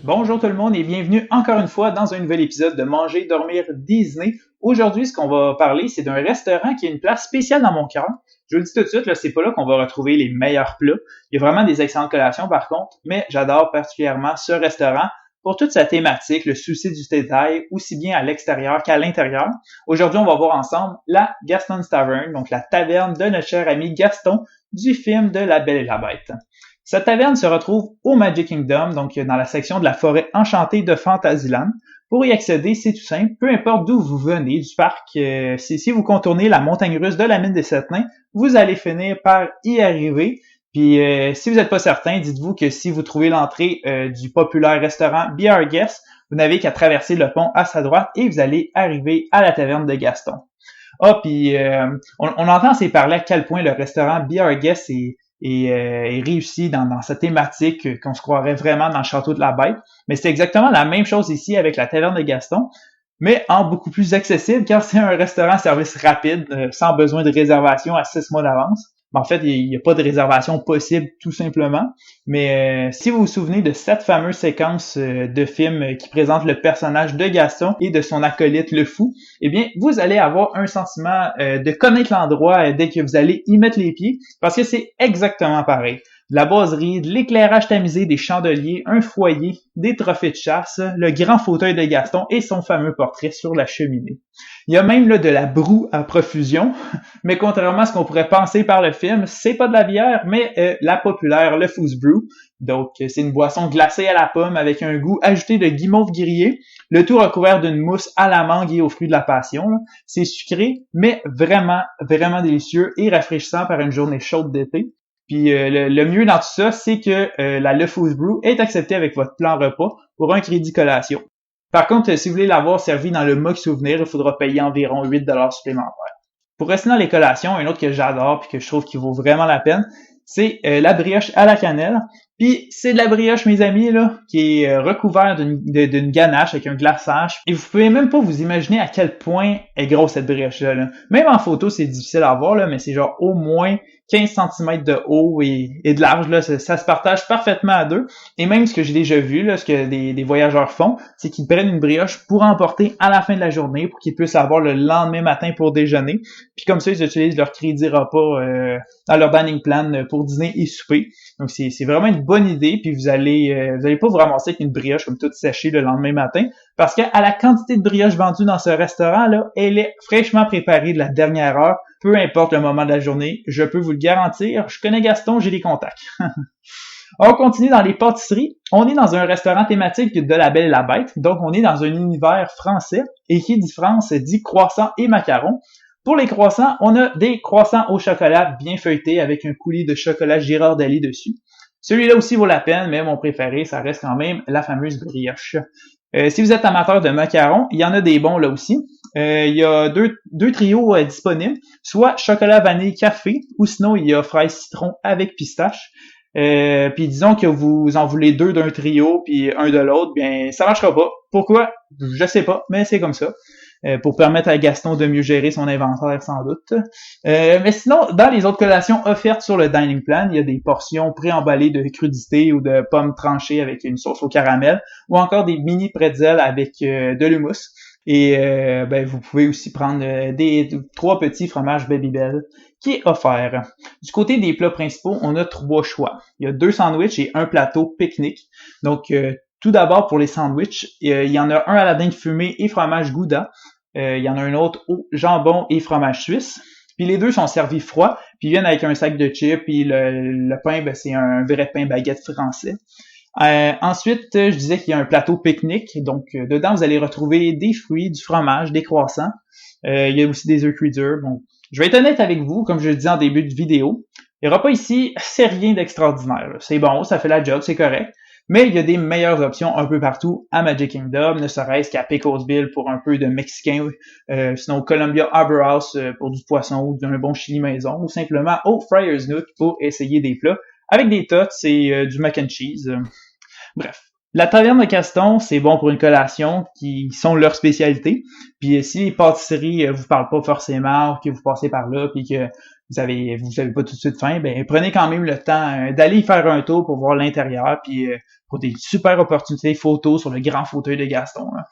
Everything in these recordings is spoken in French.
Bonjour tout le monde et bienvenue encore une fois dans un nouvel épisode de Manger, Dormir, Disney. Aujourd'hui, ce qu'on va parler, c'est d'un restaurant qui a une place spéciale dans mon cœur. Je vous le dis tout de suite, là, c'est pas là qu'on va retrouver les meilleurs plats. Il y a vraiment des excellentes collations par contre, mais j'adore particulièrement ce restaurant pour toute sa thématique, le souci du détail, aussi bien à l'extérieur qu'à l'intérieur. Aujourd'hui, on va voir ensemble la Gaston's Tavern, donc la taverne de notre cher ami Gaston du film de La Belle et la Bête. Cette taverne se retrouve au Magic Kingdom, donc dans la section de la forêt enchantée de Fantasyland. Pour y accéder, c'est tout simple, peu importe d'où vous venez du parc, si vous contournez la montagne russe de la mine des Sept Nains, vous allez finir par y arriver. Puis si vous n'êtes pas certain, dites-vous que si vous trouvez l'entrée du populaire restaurant Be Our Guest, vous n'avez qu'à traverser le pont à sa droite et vous allez arriver à la taverne de Gaston. Puis on entend assez parler à quel point le restaurant Be Our Guest est réussi dans sa thématique, qu'on se croirait vraiment dans le château de la Bête. Mais c'est exactement la même chose ici avec la taverne de Gaston, mais en beaucoup plus accessible car c'est un restaurant service rapide, sans besoin de réservation à 6 mois d'avance. En fait, il n'y a pas de réservation possible tout simplement. Mais si vous vous souvenez de cette fameuse séquence de film qui présente le personnage de Gaston et de son acolyte le fou, eh bien, vous allez avoir un sentiment de connaître l'endroit dès que vous allez y mettre les pieds, parce que c'est exactement pareil. De la boiserie, de l'éclairage tamisé, des chandeliers, un foyer, des trophées de chasse, le grand fauteuil de Gaston et son fameux portrait sur la cheminée. Il y a même là de la broue à profusion, mais contrairement à ce qu'on pourrait penser par le film, c'est pas de la bière, mais la populaire, le Foo's Brew. Donc, c'est une boisson glacée à la pomme avec un goût ajouté de guimauve grillé, le tout recouvert d'une mousse à la mangue et aux fruits de la passion. Là. C'est sucré, mais vraiment, vraiment délicieux et rafraîchissant par une journée chaude d'été. Puis le mieux dans tout ça, c'est que la Le Foo's Brew est acceptée avec votre plan repas pour un crédit collation. Par contre, si vous voulez l'avoir servi dans le mug souvenir, il faudra payer environ 8$ supplémentaires. Pour rester dans les collations, un autre que j'adore et que je trouve qui vaut vraiment la peine, c'est la brioche à la cannelle. Puis c'est de la brioche, mes amis, là, qui est recouverte d'une ganache avec un glaçage. Et vous pouvez même pas vous imaginer à quel point est grosse cette brioche-là. Là. Même en photo, c'est difficile à voir, là, mais c'est genre au moins 15 cm de haut et de large. Là, ça se partage parfaitement à deux. Et même ce que j'ai déjà vu, là, ce que des voyageurs font, c'est qu'ils prennent une brioche pour emporter à la fin de la journée pour qu'ils puissent avoir le lendemain matin pour déjeuner. Puis comme ça, ils utilisent leur crédit repas dans leur dining plan pour dîner et souper. Donc c'est vraiment une bonne idée, puis vous allez pas vous ramasser avec une brioche comme toute séchée le lendemain matin, parce qu'à la quantité de brioche vendue dans ce restaurant-là, elle est fraîchement préparée de la dernière heure, peu importe le moment de la journée, je peux vous le garantir, je connais Gaston, j'ai des contacts. On continue dans les pâtisseries. On est dans un restaurant thématique de La Belle et la Bête, donc on est dans un univers français, et qui dit France dit croissant et macarons. Pour les croissants, on a des croissants au chocolat bien feuilletés avec un coulis de chocolat Girardelli dessus. Celui-là aussi vaut la peine, mais mon préféré, ça reste quand même la fameuse brioche. Si vous êtes amateur de macarons, il y en a des bons là aussi. Il y a deux trios disponibles, soit chocolat vanille café, ou sinon il y a fraise citron avec pistache. Puis disons que vous en voulez deux d'un trio puis un de l'autre, bien ça marchera pas. Pourquoi? Je sais pas, mais c'est comme ça. Pour permettre à Gaston de mieux gérer son inventaire sans doute. Mais sinon, dans les autres collations offertes sur le dining plan, il y a des portions préemballées de crudités ou de pommes tranchées avec une sauce au caramel, ou encore des mini pretzels avec de l'hummus. Et vous pouvée aussi prendre des 3 petits fromages Babybel qui est offert. Du côté des plats principaux, on a 3 choix. Il y a 2 sandwichs et un plateau pique-nique. Donc tout d'abord, pour les sandwichs, il y en a un à la dinde fumée et fromage Gouda. Il y en a un autre au jambon et fromage suisse. Puis les deux sont servis froids, puis ils viennent avec un sac de chips, puis le pain, c'est un vrai pain baguette français. Ensuite, je disais qu'il y a un plateau pique-nique. Donc, dedans, vous allez retrouver des fruits, du fromage, des croissants. Il y a aussi des œufs cuits durs. Bon, je vais être honnête avec vous, comme je le dis en début de vidéo. Les repas ici, c'est rien d'extraordinaire. C'est bon, ça fait la job, c'est correct. Mais il y a des meilleures options un peu partout à Magic Kingdom, ne serait-ce qu'à Picklesville pour un peu de mexicain, sinon Columbia Harbor House pour du poisson ou d'un bon chili maison, ou simplement au Friar's Nook pour essayer des plats avec des tots et du mac and cheese. Bref. La taverne de Gaston, c'est bon pour une collation qui sont leur spécialité. Puis si les pâtisseries vous parlent pas forcément, ou que vous passez par là, puis que vous avez pas tout de suite faim, ben prenez quand même le temps d'aller y faire un tour pour voir l'intérieur, puis pour des super opportunités photos sur le grand fauteuil de Gaston. Là.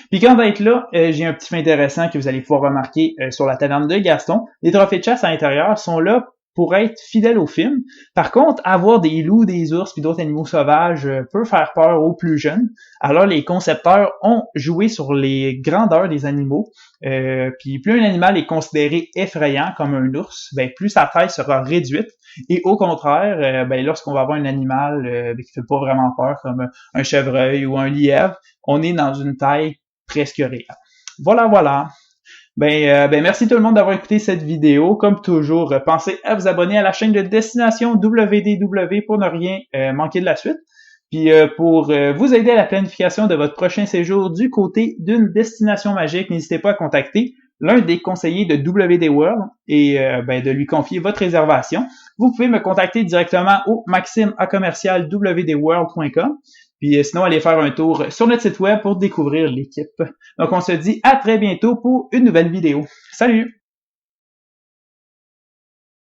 Puis quand on va être là, j'ai un petit fait intéressant que vous allez pouvoir remarquer sur la taverne de Gaston. Les trophées de chasse à l'intérieur sont là pour être fidèles au film. Par contre, avoir des loups, des ours puis d'autres animaux sauvages peut faire peur aux plus jeunes. Alors les concepteurs ont joué sur les grandeurs des animaux. Puis plus un animal est considéré effrayant comme un ours, ben plus sa taille sera réduite. Et au contraire, ben lorsqu'on va avoir un animal qui fait pas vraiment peur comme un chevreuil ou un lièvre, on est dans une taille presque réelle. Voilà. Ben merci tout le monde d'avoir écouté cette vidéo. Comme toujours, pensez à vous abonner à la chaîne de Destination WDW pour ne rien manquer de la suite. Puis pour vous aider à la planification de votre prochain séjour du côté d'une destination magique, n'hésitez pas à contacter l'un des conseillers de WD World et de lui confier votre réservation. Vous pouvez me contacter directement au maxime@wdworld.com. Puis sinon, allez faire un tour sur notre site web pour découvrir l'équipe. Donc, on se dit à très bientôt pour une nouvelle vidéo. Salut!